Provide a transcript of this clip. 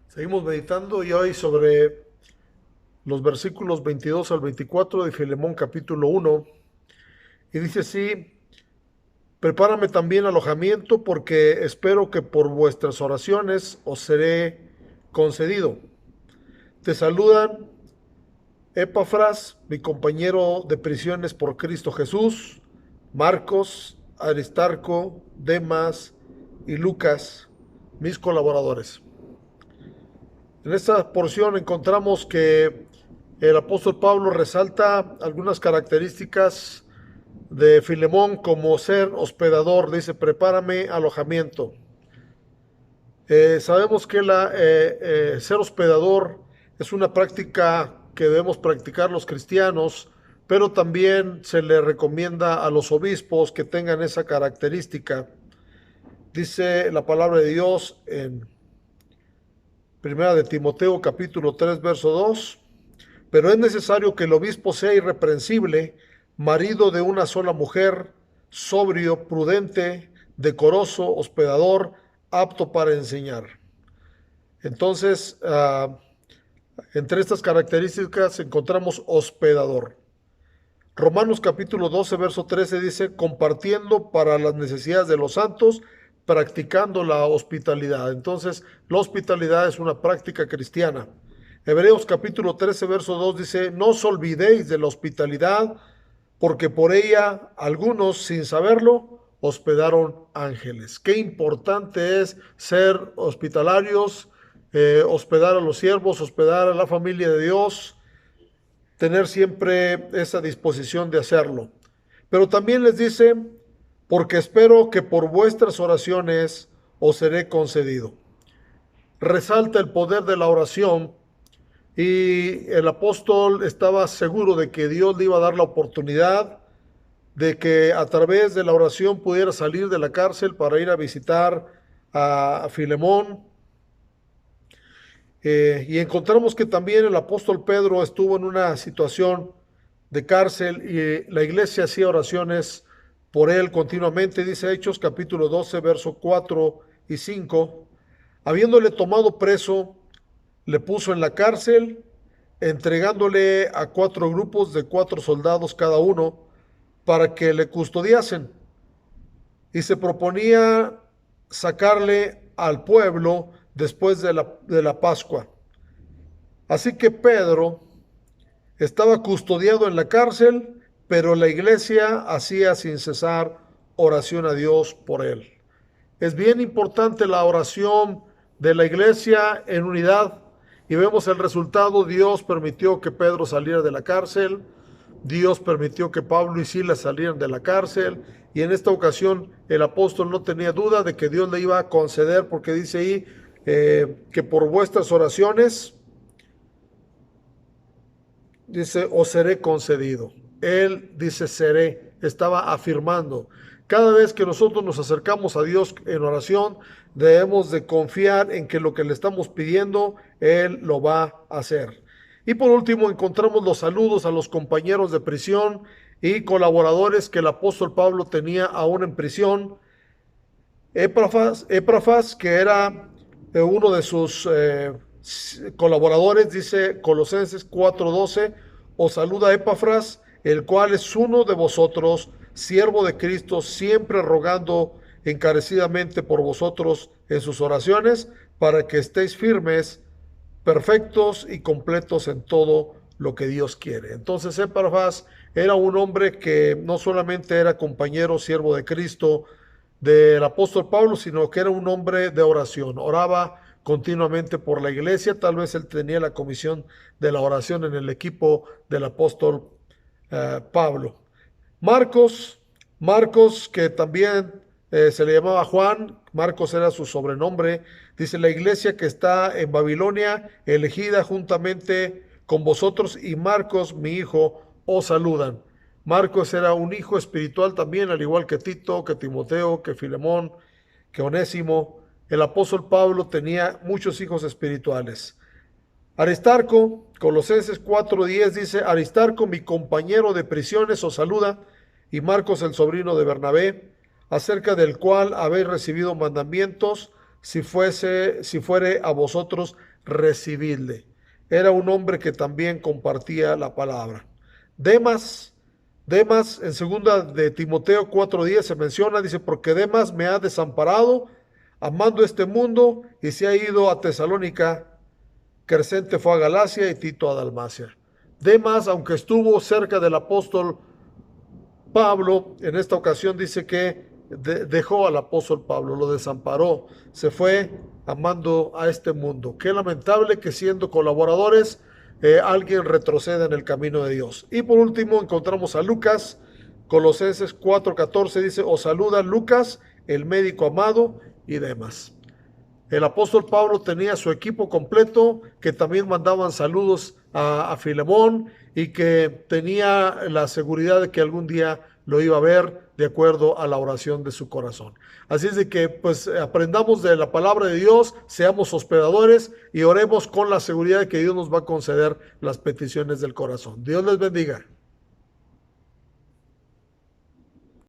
Seguimos meditando y hoy sobre los versículos 22 al 24 de Filemón capítulo 1. Y dice así: prepárame también alojamiento, porque espero que por vuestras oraciones os seré concedido. Te saludan Epafras, mi compañero de prisiones por Cristo Jesús, Marcos, Aristarco, Demas y Lucas, mis colaboradores. En esta porción encontramos que el apóstol Pablo resalta algunas características de Filemón, como ser hospedador. Dice: prepárame alojamiento. Sabemos que ser hospedador es una práctica que debemos practicar los cristianos, pero también se le recomienda a los obispos que tengan esa característica. Dice la palabra de Dios en Primera de Timoteo capítulo 3 verso 2: pero es necesario que el obispo sea irreprensible, marido de una sola mujer, sobrio, prudente, decoroso, hospedador, apto para enseñar. Entonces, entre estas características encontramos hospedador. Romanos capítulo 12 verso 13 dice: compartiendo para las necesidades de los santos, practicando la hospitalidad. Entonces, la hospitalidad es una práctica cristiana. Hebreos capítulo 13 verso 2 dice: no os olvidéis de la hospitalidad, porque por ella algunos, sin saberlo, hospedaron ángeles. Qué importante es ser hospitalarios, hospedar a los siervos, hospedar a la familia de Dios, tener siempre esa disposición de hacerlo. Pero también les dice: porque espero que por vuestras oraciones os seré concedido. Resalta el poder de la oración, y el apóstol estaba seguro de que Dios le iba a dar la oportunidad de que a través de la oración pudiera salir de la cárcel para ir a visitar a Filemón. Y encontramos que también el apóstol Pedro estuvo en una situación de cárcel y la iglesia hacía oraciones por él continuamente. Dice Hechos capítulo 12, verso 4 y 5: habiéndole tomado preso, le puso en la cárcel, entregándole a 4 grupos de 4 soldados cada uno, para que le custodiasen, y se proponía sacarle al pueblo después de la Pascua. Así que Pedro estaba custodiado en la cárcel, pero la iglesia hacía sin cesar oración a Dios por él. Es bien importante la oración de la iglesia en unidad, y vemos el resultado. Dios permitió que Pedro saliera de la cárcel, Dios permitió que Pablo y Silas salieran de la cárcel, y en esta ocasión el apóstol no tenía duda de que Dios le iba a conceder, porque dice ahí que por vuestras oraciones, dice, os seré concedido. Él dice seré, estaba afirmando. Cada vez que nosotros nos acercamos a Dios en oración, debemos de confiar en que lo que le estamos pidiendo, Él lo va a hacer. Y por último, encontramos los saludos a los compañeros de prisión y colaboradores que el apóstol Pablo tenía aún en prisión. Éprafas, que era uno de sus colaboradores, dice Colosenses 4:12: os saluda Epafras, el cual es uno de vosotros, siervo de Cristo, siempre rogando encarecidamente por vosotros en sus oraciones, para que estéis firmes, perfectos y completos en todo lo que Dios quiere. Entonces Epafras era un hombre que no solamente era compañero, siervo de Cristo, del apóstol Pablo, sino que era un hombre de oración. Oraba continuamente por la iglesia. Tal vez él tenía la comisión de la oración en el equipo del apóstol Pablo. Marcos, Marcos, que también se le llamaba Juan, Marcos era su sobrenombre. Dice: la iglesia que está en Babilonia, elegida juntamente con vosotros, y Marcos, mi hijo, os saludan. Marcos era un hijo espiritual también, al igual que Tito, que Timoteo, que Filemón, que Onésimo. El apóstol Pablo tenía muchos hijos espirituales. Aristarco, Colosenses 4:10 dice: Aristarco, mi compañero de prisiones, os saluda, y Marcos, el sobrino de Bernabé, acerca del cual habéis recibido mandamientos, si fuere a vosotros recibidle. Era un hombre que también compartía la palabra. Demas, Demas en segunda de Timoteo 4:10 se menciona, dice, porque Demas me ha desamparado, amando este mundo, y se ha ido a Tesalónica. Crescente fue a Galacia y Tito a Dalmacia. Demas, aunque estuvo cerca del apóstol Pablo, en esta ocasión dice que dejó al apóstol Pablo, lo desamparó, se fue amando a este mundo. Qué lamentable que siendo colaboradores alguien retroceda en el camino de Dios. Y por último encontramos a Lucas, Colosenses 4:14 dice, os saluda Lucas, el médico amado, y demás. El apóstol Pablo tenía su equipo completo, que también mandaban saludos a Filemón y que tenía la seguridad de que algún día lo iba a ver de acuerdo a la oración de su corazón. Así es de que pues aprendamos de la palabra de Dios, seamos hospedadores y oremos con la seguridad de que Dios nos va a conceder las peticiones del corazón. Dios les bendiga.